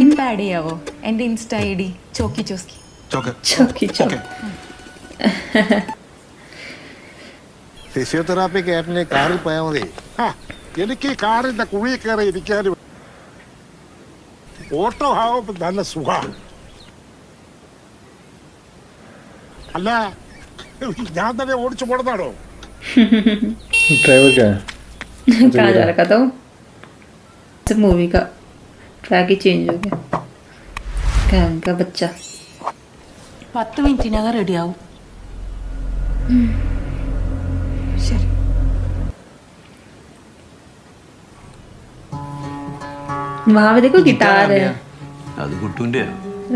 ഇപ്പൊ ആഡ് ചെയ്യാവോ എന്റെ insta ID ചോക്കി Chomsky. Physiotherapy കേട്ടിന് കാറിൽ പോയാൽ മതി. എനിക്ക് കാറിന്റെ കുഴി കയറി ഇരിക്കാനും ഓട്ടോ ആവുമ്പോ നല്ല സുഖമാണ്. അല്ല ഞാൻ തന്നെ ഓടിച്ചു പോടുന്നാണോ? ड्राइवर क्या है? कहाँ जा रखा था वो? मूवी का ट्रैक ही चेंज हो गया. क्या उनका बच्चा 10 മിനിറ്റിനകം റെഡിയാവും. ശരി. वहाँ पे देखो गिटार है. അത് കുട്ടുവിന്റെ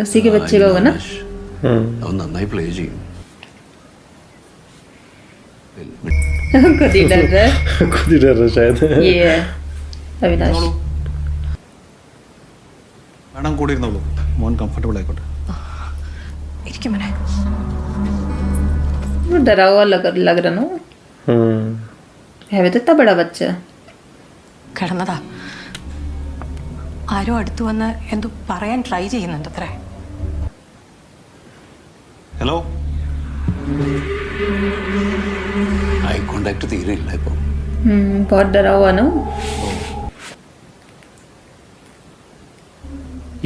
उसी के बच्चे का होगा ना. അവൻ നന്നായി പ്ലേ ചെയ്യും. खुद ही डर रहा है. खुद ही डर रहा है शायद. ये है अविनाश. വേണം കൂടി ഇരുന്നോളൂ. മോൻ കംഫർട്ടബിൾ ആയിക്കോട്ടെ. ഇരിക്കും മോനെ. वो डरा हुआ लग रहा ना. है भी तो इतना बड़ा बच्चा. കിടന്നതാ. ആരോ അടുത്ത് വന്ന് എന്തോ പറയാൻ ട്രൈ ചെയ്യുന്നുണ്ട് അത്രേ. ഹലോ. ഐ കോണ്ടാക്ട് തീരെ ഇല്ല ഇപ്പൊ. बहुत डरा हुआ ना.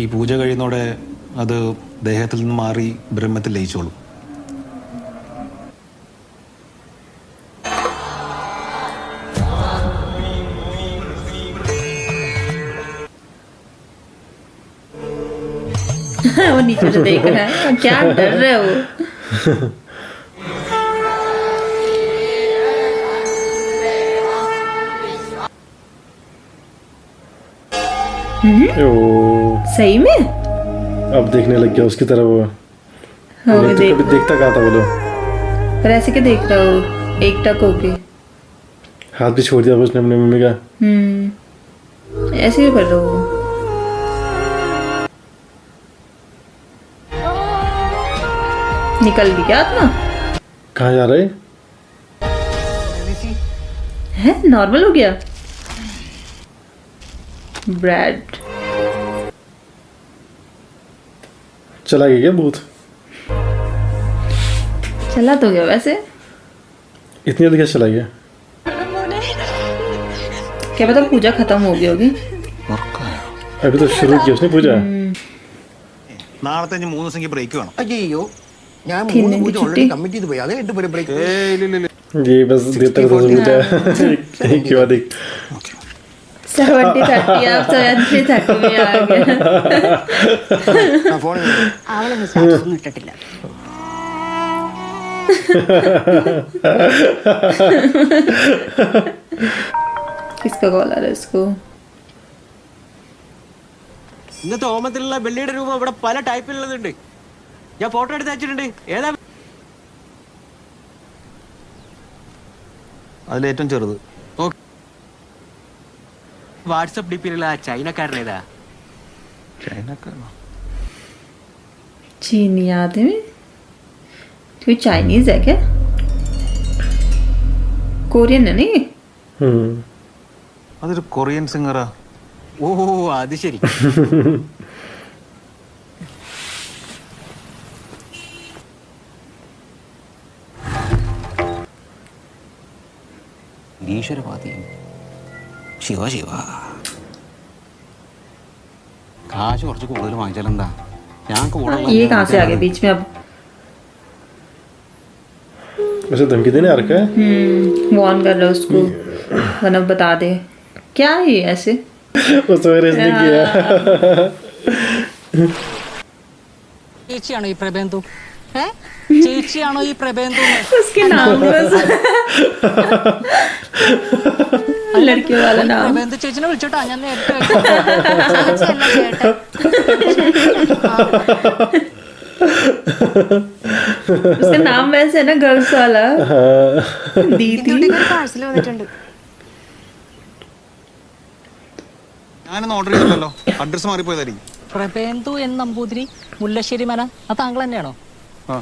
ഈ പൂജ കഴിയുന്നോടെ അത് ദേഹത്തിൽ നിന്ന് മാറി ബ്രഹ്മത്തിൽ ലയിച്ചോളും. वो नीचे से देख रहा है. क्या डर रहा है वो. सही में अब देखने लग गया उसकी तरफ वो. हाँ, तो कभी देखता कहाँ था बोलो. पर ऐसे क्या देख रहा हो एक टक होके. हाथ भी छोड़ दिया उसने अपनी मम्मी का. ऐसे क्यों कर रहा हो. निकल गई क्या आत्मा. कहाँ जा रहे है. नॉर्मल हो गया. ब्रेड चला गया क्या भूत. चला तो गया वैसे. इतनी जल्दी कैसे चला गया. क्या पता पूजा खत्म हो गई होगी. अभी तो शुरू की उसने पूजा. നാളത്തെ 3 ദിവസം ബ്രേക്ക് വേണം. അയ്യോ ഞാൻ പിന്നെ പൂജ ചുറ്റി. ഓൾറെഡി കമ്മിറ്റ് ചെയ്ത് പോയി. അതേ 8 പോലെ ബ്രേക്ക്. ये बस देता था पूजा. एक के बाद एक. 70-30 आप 70-30 में आ गया. ഫോൺ അവളൊന്നും സ്റ്റാറ്റസ് ഒന്നും ഇട്ടിട്ടില്ല. किसका कॉल आ रहा है इसको. ഇന്നത്തെ ഹോമത്തിലുള്ള വെള്ളിയുടെ രൂപം ഇവിടെ പല ടൈപ്പിലുള്ളതുണ്ട്. ഞാൻ ഫോട്ടോ എടുത്ത് അയച്ചിട്ടുണ്ട്. ഏതാ അതിലേറ്റവും ചെറുത്. വാട്സപ്പ് ഡിപ്പിയിലുള്ള ചൈനക്കാരനേതാ. ചൈനക്കാരനോ. चीनी आदमी. कोई चाइनीज है क्या. कोरियन है नहीं. അതൊരു കൊറിയൻ സിംഗറാ. ഓ അത് ശരി. ഈശ്വരവാദിയും ശിവ ശിവ. കാശ് കുറച്ച് കൂടുതൽ വാങ്ങിച്ചാലെന്താ. ഞാൻ കൂടെ ये कहाँ से आ गए बीच में अब. वैसे धमकी देने आ रखा है. वॉर्न कर रहा है उसको वरना बता दे. क्या है ये ऐसे. वो सवेरे इसने किया. ചേച്ചിയാണോ ഈ പ്രബന്ധു. ചേച്ചിയാണോ ഈ പ്രബന്ധു. उसके नाम बस लड़कियों वाला नाम. പ്രബന്ധു ചേച്ചിനെ വിളിച്ചോട്ടാ. ഞാൻ നേരത്തെ उसका नाम वैसे है ना गर्ल्स वाला. दीदी. പാഴ്സൽ വന്നിട്ടുണ്ട്. ഞാനൊന്നും ഓർഡർ ചെയ്തില്ലല്ലോ. അഡ്രസ് മാറിപ്പോയതായിരിക്കും. പ്രബന്ധു എന്ന നമ്പൂതിരി മുല്ലശ്ശേരി മന. അത് താങ്കൾ തന്നെയാണോ.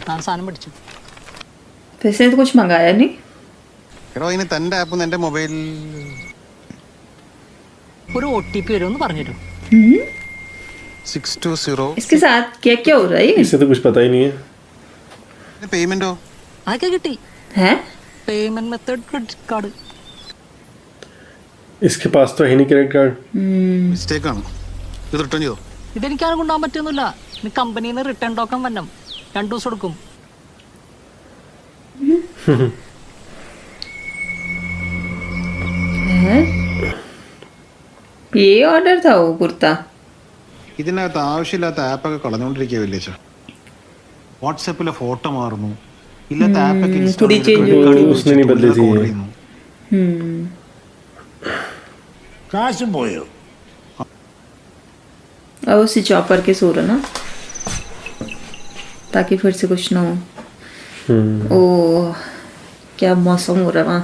ഞാൻ സാധനം പിടിച്ചു. वैसे तो कुछ मंगाया नहीं. എടോ ഇനി തന്റെ ആപ്പ് എന്റെ മൊബൈൽ ഒരു OTP വരുമെന്ന് പറഞ്ഞു തരും. 620 इसके साथ क्या क्या हो रहा है? इससे तो कुछ पता ही नहीं है. പേയ്മെന്റോ? ആകെ കിട്ടി है പേയ്മെന്റ് മെത്തേഡ് ക്രെഡിറ്റ് കാർഡ്. इसके पास तो है नहीं क्रेडिट कार्ड. മിസ്റ്റേക്ക് ആണ്. ഇത് റിട്ടേൺ ചെയ്തോ? ഇതെനിക്കാണ് കൊണ്ടുപോകാൻ പറ്റുന്നില്ല. കമ്പനിയിൽ നിന്ന് റിട്ടേൺ ടോക്കൺ വരണം. 2 ദിവസം എടുക്കും. है ये ऑर्डर था वो कुर्ता. ഇതിനകത്ത് ആവശ്യമില്ലാത്ത ആപ്പൊക്കെ കളഞ്ഞുകൊണ്ടിരിക്കുക വില്ലേച്ച. വാട്സാപ്പിലെ ഫോട്ടോ മാറുന്നു, ഇല്ലാത്ത ആപ്പൊക്കെ पूरी change हो गई. उसने नहीं बदली थी. കാശും പോയോ? अब उसी चॉप करके सो रहा ना, ताकि फिर से कुछ ना हो. ओ क्या मौसम हो रहा है वहाँ.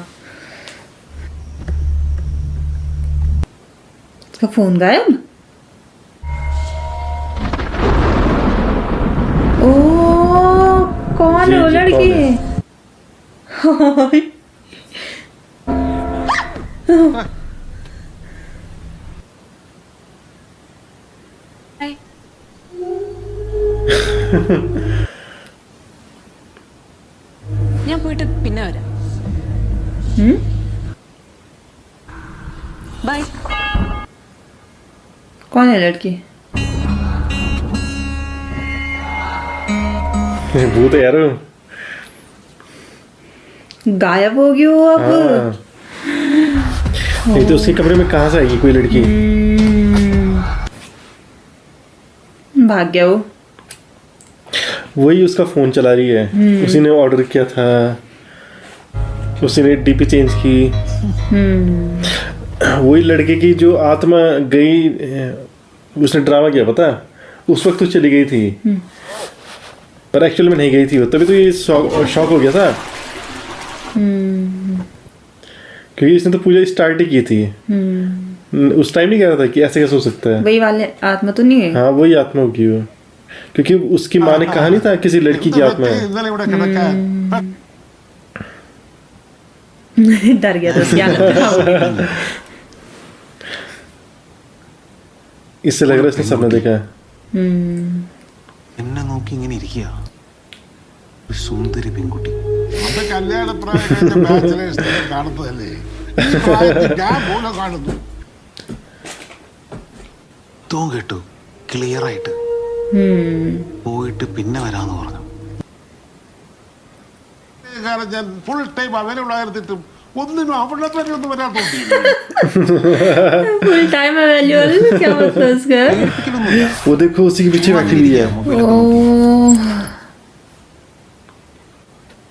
उसका फोन गायब. ओ कौन है वो जी, लड़की? ഞാൻ പോയിട്ട് പിന്നെ വരാം. ബൈ. कौन है लड़की? भूत है यार. गायब हो गई वो अब. हाँ. नहीं तो उसके कमरे में कहाँ से आएगी कोई लड़की? भाग गया वो. वही उसका फोन चला रही है. उसी ने ऑर्डर किया था, उसी ने डीपी चेंज की. वही लड़के की जो आत्मा गई, उसने ड्रामा किया पता है? उस वक्त तो चली गई थी, पर एक्चुअल में नहीं गई थी वो. तभी तो ये शॉक हो गया था, क्योंकि इसने तो पूजा स्टार्ट ही की थी. उस टाइम नहीं कह रहा था कि ऐसे कैसे हो सकता है. वही वाले आत्मा तो नहीं है. हाँ वही आत्मा होगी वो, क्योंकि उसकी माँ ने कहा नहीं था किसी लड़की की आत्मा है. ഇന്നലെ ഇവിടെ കിടക്കാൻ डर गया तो क्या लगता है. इससे लग रहा है इसने सपना देखा है. എന്നെ നോക്കി ഇങ്ങനെ ഇരിക്കുക ഒരു സുന്ദരി പെൺകുട്ടി. അത് കല്യാണപ്രായം കഴിഞ്ഞ ബാച്ചിലേഴ്സിനെ കാണുന്നതല്ലേ. ഈ പ്രായത്തിൽ ഞാൻ പോലും കാണുന്നു. തോ കേട്ടു ക്ലിയർ ആയിട്ട് പോയിട്ട് പിന്നെ വരാന്ന് പറഞ്ഞു. കാരണം ഞാൻ ഫുൾ ടൈം അവൈലബിൾ ആയിരുന്നിട്ടും ഒന്നിനും അവിടെ തന്നെ ഒന്നും വരാൻ തോന്നിയില്ല. फुल टाइम अवेलेबल क्या मतलब उसका? वो देखो उसी के पीछे बैठी हुई है. ओ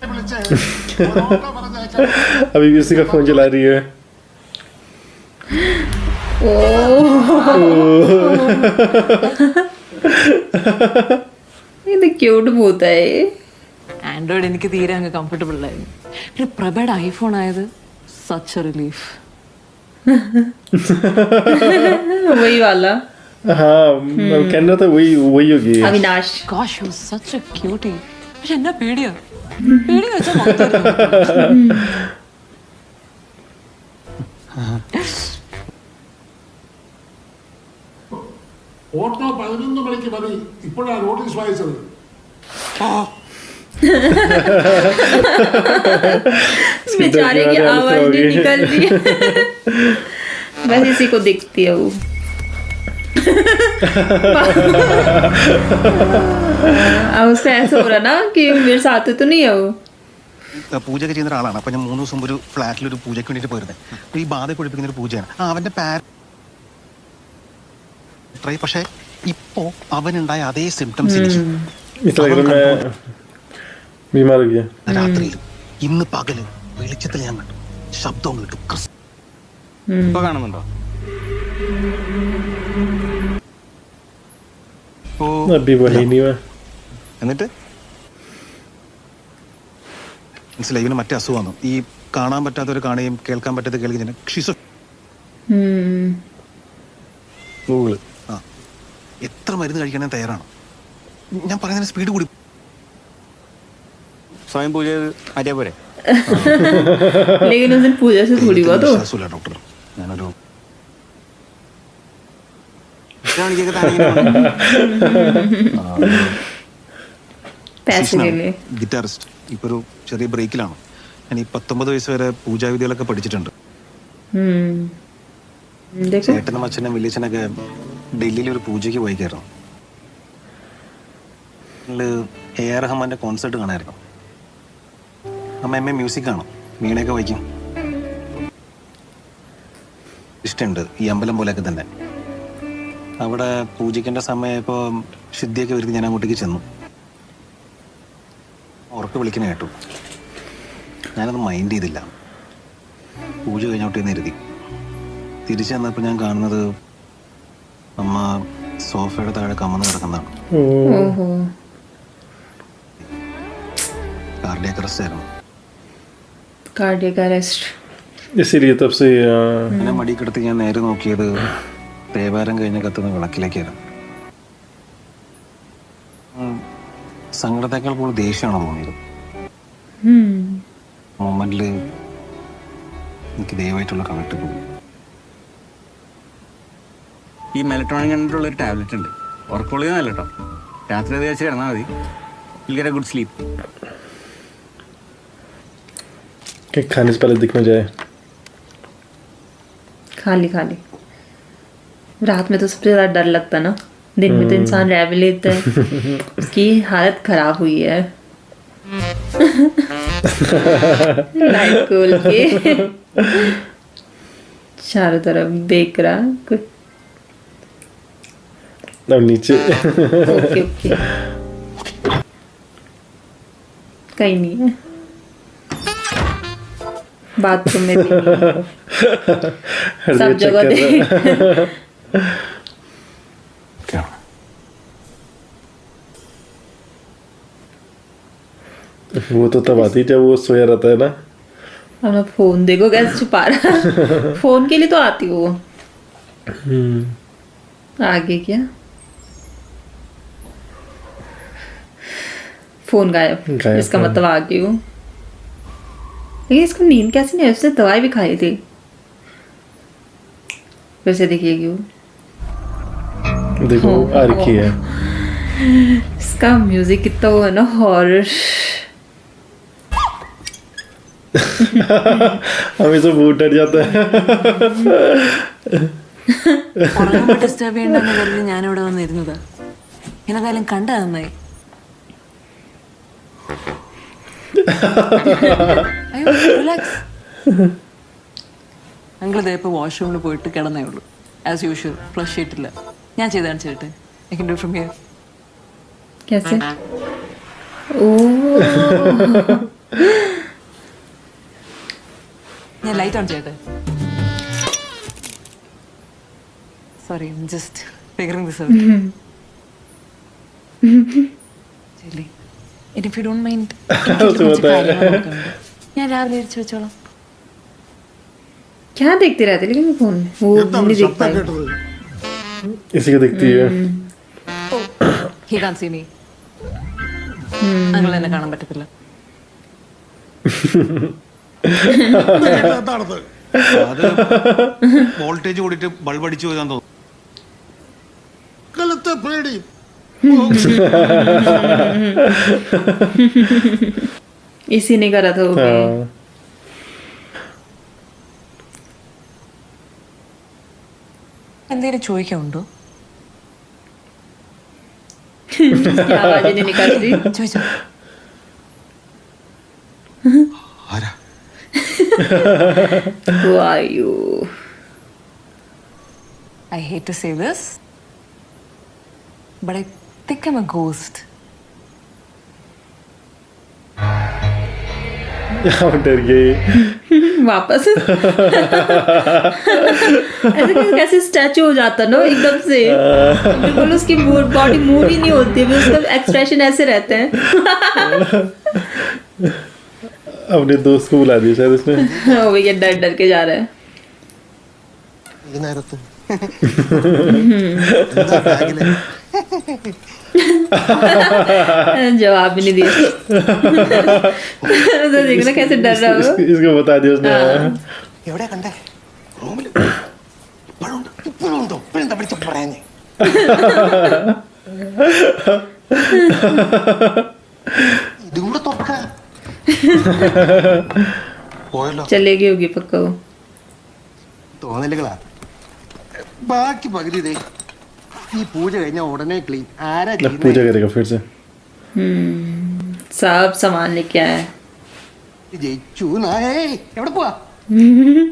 വിളിച്ച് ഒരു ഓട്ടോ പറഞ്ഞയക്കാൻ अभी भी उसी का फोन चला रही है. ये तो क्यूट भूत है. ആൻഡ്രോയിഡ് എനിക്ക് തീരെ അങ്ങ് കംഫർട്ടബിൾ ആയിരുന്നു. പിന്നെ പ്രഭയുടെ ഐഫോൺ ആയത് സച്ച് എ റിലീഫ്. वही वाला हाँ कहना था वही वही होगी. Avinash. Gosh, he was such a cutie. പക്ഷെ എന്നാ പേടിയാ വെച്ചാൽ ഓട്ടോ 11 മണിക്ക് മതി. ഇപ്പോഴാണ് നോട്ടീസ് വായിച്ചത്. बेचारे की दरवाजे आवाज से नहीं होगी. निकल रही है. बस इसी को दिखती है वो. अब उसका ऐसा हो रहा ना कि मेरे साथ तो नहीं है वो. പൂജയൊക്കെ ചെയ്യുന്ന ഒരാളാണ്. അപ്പൊ ഞാൻ 3 ദിവസം ഒരു ഫ്ലാറ്റിൽ ഒരു പൂജയ്ക്ക് വേണ്ടിട്ട് പോയിരുന്നത്. ഈ ബാധ കുടിപ്പിക്കുന്ന ഒരു പൂജയാണ്. അവന്റെ ട്രൈ. പക്ഷെ ഇപ്പോ അവനുണ്ടായ അതേ സിംറ്റംസ് എനിക്ക് इस लग रहा मैं बीमार हो गया. രാത്രിയിലും ഇന്ന് പകല് വെളിച്ചത്തിൽ ഞാൻ കണ്ടു, ശബ്ദവും കേട്ടു. ഇപ്പൊ കാണുന്നുണ്ടോ? ഓ अभी वही नहीं हुआ. എന്നിട്ട് മനസ്സിലായി ഇവന് മറ്റേ അസുഖമാണ്. ഈ കാണാൻ പറ്റാത്തവർ കാണുകയും കേൾക്കാൻ പറ്റാത്ത കേൾക്കുകയും ഷിസോ. गूगल. ആ എത്ര മരുന്ന് കഴിക്കാൻ തയ്യാറാണ്. ഞാൻ പറയുന്നതിന് സ്പീഡ് കൂടി. സ്വയം പൂജ ചെയ്ത് മാറ്റിയാ പോരെ? लेकिन उस दिन पूजा से थोड़ी बहुत हो. വിശ്വാസമില്ല ഡോക്ടർ. ഞാനൊരു എത്ര മണിക്കൊക്കെ താനിങ്ങനെ पैसे के लिए ഗിറ്റാറിസ്റ്റ് ഇപ്പൊ ഒരു ചെറിയ ബ്രേക്കിലാണ്. ഞാൻ ഈ 19 വയസ്സ് വരെ പൂജാവിദ്യകളൊക്കെ പഠിച്ചിട്ടുണ്ട്. देखो ചേട്ടനും അച്ഛനും വലിയച്ഛനൊക്കെ ഡൽഹിയിൽ ഒരു പൂജയ്ക്ക് പോയിക്കായിരുന്നു. AR റഹ്മാന്റെ കോൺസേർട്ട് കാണായിരുന്നു. അമ്മ മ്യൂസിക് കാണും, വീണയൊക്കെ വായിക്കും. ഇഷ്ടമുണ്ട് ഈ അമ്പലം പോലെയൊക്കെ തന്നെ. അവിടെ പൂജിക്കേണ്ട സമയമായപ്പോൾ ശുദ്ധിയൊക്കെ വരുത്തി ഞാൻ അങ്ങോട്ടേക്ക് ചെന്നു. ഉറക്കെ വിളിക്കുന്ന കേട്ടു. ഞാനത് മൈൻഡ് ചെയ്തില്ല. പൂജ കഴിഞ്ഞോട്ട് എഴുതി തിരിച്ചു വന്നപ്പോൾ ഞാൻ കാണുന്നത് അമ്മ സോഫയുടെ താഴെ കമന്ന് കിടക്കുന്നതാണ്. ओहो കാർഡിയാക് അറസ്റ്റ് ആയിരുന്നു. कार्डियक अरेस्ट इसीलिए तब से എന്നെ മടി കിടത്തി ഞാൻ നേരെ നോക്കിയത് തേവാരം കഴിഞ്ഞ് കത്തുന്ന വിളക്കിലേക്കായിരുന്നു. സങ്കടത്തേക്കാൾ കൂടുതൽ ദേഷ്യമാണോ തോന്നിയത്. മൊമെന്റിൽ എനിക്ക് ദയവായിട്ടുള്ള കണക്ട് പോകും. ഈ മെലട്രോണിൻ കണ്ടിട്ടുള്ളൊരു ടാബ്ലറ്റ് ഉണ്ട്. ഉറക്കമുള്ളിയൊന്നല്ല കേട്ടോ. രാത്രി അത് കഴിച്ച് കിടന്നാൽ മതി. Will get A good sleep. कि खाने से पहले दिखना जाए. खाली खाली रात में तो सबसे ज्यादा डर लगता ना. दिन में तो इंसान रह भी लेता है. उसकी हालत खराब हुई है. लाइट खोल के चारों तरफ देख रहा कुछ. अब नीचे ओके ओके कहीं नहीं है. बाथरूम में भी नहीं. सब जगह दे. वो तो तब आती जब वो सोया रहता है ना. अपना फोन देखो कैसे छुपा रहा. फोन के लिए तो आती हो. आगे क्या फोन गायब. इसका हाँ. मतलब आ गई हूँ. लेकिन इसको नींद कैसे नहीं आई. उसने दवाई भी खाई थी. वैसे देखिएगी वो देखो आ रखी है. इसका म्यूजिक कितना वो है ना हॉरर. हमें तो बहुत डर जाता है. ഉറങ്ങുമ്പോൾ ഡിസ്റ്റർബ് ചെയ്യണ്ടെന്ന് കരുതി ഞാനിവിടെ വന്നിരുന്നതാ. എന്നെന്തായാലും കണ്ട നന്നായി. അയ്യോ റിലാക്സ്. ഞങ്ങളിതേ ഇപ്പോൾ വാഷ്റൂമിൽ പോയിട്ട് കിടന്നേ ഉള്ളൂ. ആസ് യൂഷ്വൽ ഫ്ലഷ് ചെയ്തിട്ടില്ല. ഞാൻ ചെയ്താണ് ചെയ്തിട്ട് I can do from here. कैसे ओ ഞാൻ ലൈറ്റ് ഓൺ ചെയ്യട്ടെ. Sorry just figuring this out. ശരി ഇഫ് യു ഡോണ്ട് മൈൻഡ് ഞാൻ രാവിലെ ഇരിച്ചു വെച്ചോളാം. क्या देखते रहते लेकिन फोन में वो नहीं देख पाए. इसी को देखती है. He can't see me. അങ്ങനെ എന്നെ കാണാൻ പറ്റത്തില്ല. എന്താണത്? അത് വോൾട്ടേജ് കൂടിയിട്ട് ബൾബ് അടിച്ചു പോകാൻ തോന്നുന്നു. കലത്തെ പേടി. इसी ने करा था वो भी. हाँ. എന്തെങ്കിലും ചോദിക്കാനുണ്ടോ? क्या आवाज नहीं निकल रही. ചോദിച്ചോ. ആരാ? Who are you? I hate to say this, but I think I'm a ghost. हम डर गए. वापस ऐसे कैसे स्टैचू हो जाता ना एकदम से. बिल्कुल उसकी बॉडी मूव ही नहीं होती है. उसका एक्सप्रेशन ऐसे रहते हैं. अपने दोस्त को बुला दिया शायद उसने. वो भैया डर डर के जा रहा है. ഈ നേരത്ത് जवाब भी नहीं दिया. तो देखना कैसे डर रहा हो. इसको बता दिया उसने. എവിടെയാ കണ്ടേ? റൂമിൽ ഇപ്പോഴും ഉണ്ടോ? ഇപ്പോഴും എന്താ വിളിച്ച് പറയാഞ്ഞേ? ഇതും കൂടെ തുറക്ക പോയല്ലോ. चलेगी होगी पक्का वो। തോന്നലുകളാ. ബാക്കി പകുതി ഇതേ ഈ പൂജ കഴിഞ്ഞ ഉടനെ ക്ലീൻ. ആരാ अब पूजा करेगा फिर से. सब सामान लेके आया है। ജയിച്ചു നായേ. എവിടെ പോവാ?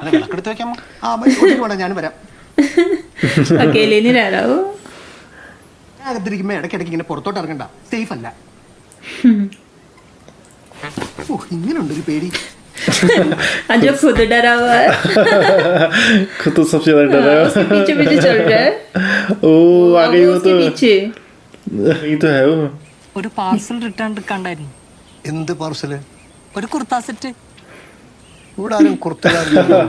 അത് വിളക്കെടുത്ത് വെക്കാമോ? ആ ഒറ്റയ്ക്ക് വേണ്ട, ഞാൻ വരാം. अकेले नहीं रह रहा वो। ഞാൻ അകത്തിരിക്കുമ്പോ ഇടയ്ക്കിടയ്ക്ക് ഇങ്ങനെ പുറത്തോട്ട് ഇറങ്ങണ്ട, സേഫ് അല്ല. ഓ ഇങ്ങനെയുണ്ട് ഒരു പേടി. जो खुद डरा हुआ है, खुद तो सबसे ज्यादा डर रहा उसके पीछे पीछे चल रहा है। है. ओ आ गई वो उसके तो. पीछे ये तो है वो. ഒരു പാർസൽ റിട്ടേൺ എടുക്കാണ്ടായിരുന്നു. എന്ത് പാർസല്? ഒരു കുർത്താ സെറ്റ്. ഇവിടെ ആരും കുർത്തകാരില്ലല്ലോ.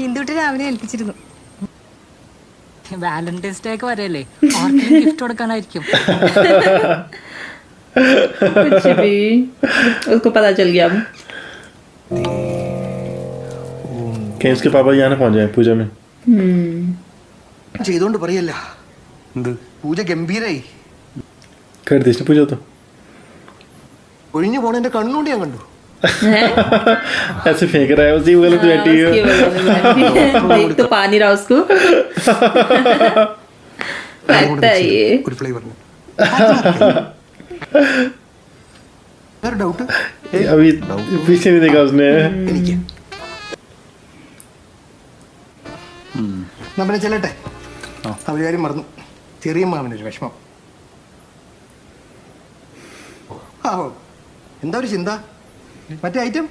ഇന്ദുട്ടി രാവിലെ ഏൽപ്പിച്ചിരുന്നു. വാലന്റൈൻസ് ഡേ ഒക്കെ വരെയല്ലേ, ആർക്കെങ്കിലും ഗിഫ്റ്റ് കൊടുക്കാനായിരിക്കും. कुछ भी उसको पता चल गया अब। कहीं उसके पापा यहाँ ना पहुंच जाए पूजा में. ചെയ്തോണ്ട് പറയല്ല, എന്ത്? പൂജ ഗംഭീരായി. कर दी इसने पूजा तो. ഒഴിഞ്ഞു പോണ എന്റെ കണ്ണുകൊണ്ട് ഞാൻ കണ്ടു. ऐसे फेंक रहा है उसी वो गलत बैठी उसके है. बगल में बैठी है। देख तो पा नहीं रहा उसको। लगता है ये ഒരു ഫ്ലേവറിന് വേറെ ഡൗട്ട് अभी पीछे नहीं देखा उसने. എനിക്ക് നമ്മളെ ചെല്ലട്ടെ. അവര് കാര്യം മറന്നു. ചെറിയ മാമനൊരു വിഷമം. ആ എന്താ ഒരു ചിന്ത? മറ്റേ ഐറ്റം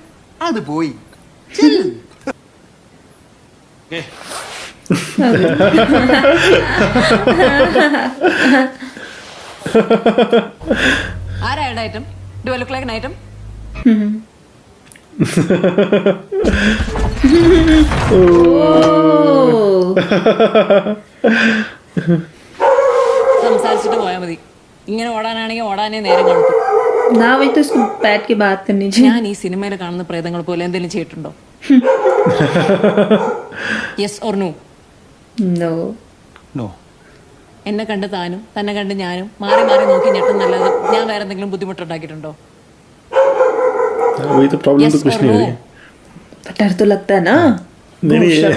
അത് പോയി. ചെല്ല്. ആരായുടെ item? Do I look like an item? സംസാരിച്ചിട്ട് പോയാൽ മതി. ഇങ്ങനെ ഓടാനാണെങ്കിൽ ഓടാനേ നേരം കാണും. ना वही तो इसको बैठ के बात करनी चाहिए। ഞാൻ ഈ സിനിമയിൽ കാണുന്ന പ്രേതങ്ങൾ പോലെ എന്തെങ്കിലും ചെയ്തിട്ടുണ്ടോ? Yes or no? No no. എന്നെ കണ്ട് താനും തന്നെ കണ്ട് ഞാനും മാറി മാറി നോക്കി ഞെട്ടുന്നല്ലാതെ ഞാൻ വേറെ എന്തെങ്കിലും ബുദ്ധിമുട്ടുണ്ടാക്കിയിട്ടുണ്ടോ? वही तो प्रॉब्लम तो कुछ नहीं हो रही है. डर तो लगता है ना। नहीं नहीं ये-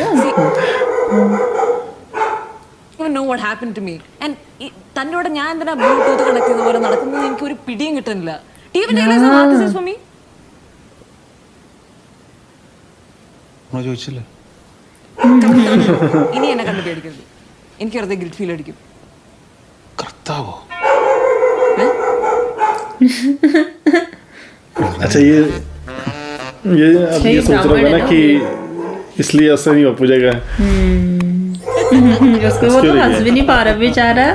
You know what happened to me. And തന്നോട് ഞാൻ എന്തിനാ ബ്ലൂടൂത്ത് കണക്ട് ചെയ്ത പോലെ നടക്കുന്നത് എനിക്ക് ഒരു പിടിയും കിട്ടുന്നില്ല. Do you even realize how hard this is for me? നമ്മൾ ചോദിച്ചില്ലേ? ഇനി എന്നെ കണ്ട് പേടിക്കരുത്. എനിക്ക് വെറുതെ ഗിൽറ്റ് ഫീൽ അടിക്കും. കർത്താവോ? अच्छा ये अब ये सोच रहा होगा ना कि इसलिए असर नहीं हो पूजा का. उसको वो तो हंस भी नहीं पा रहा बेचारा।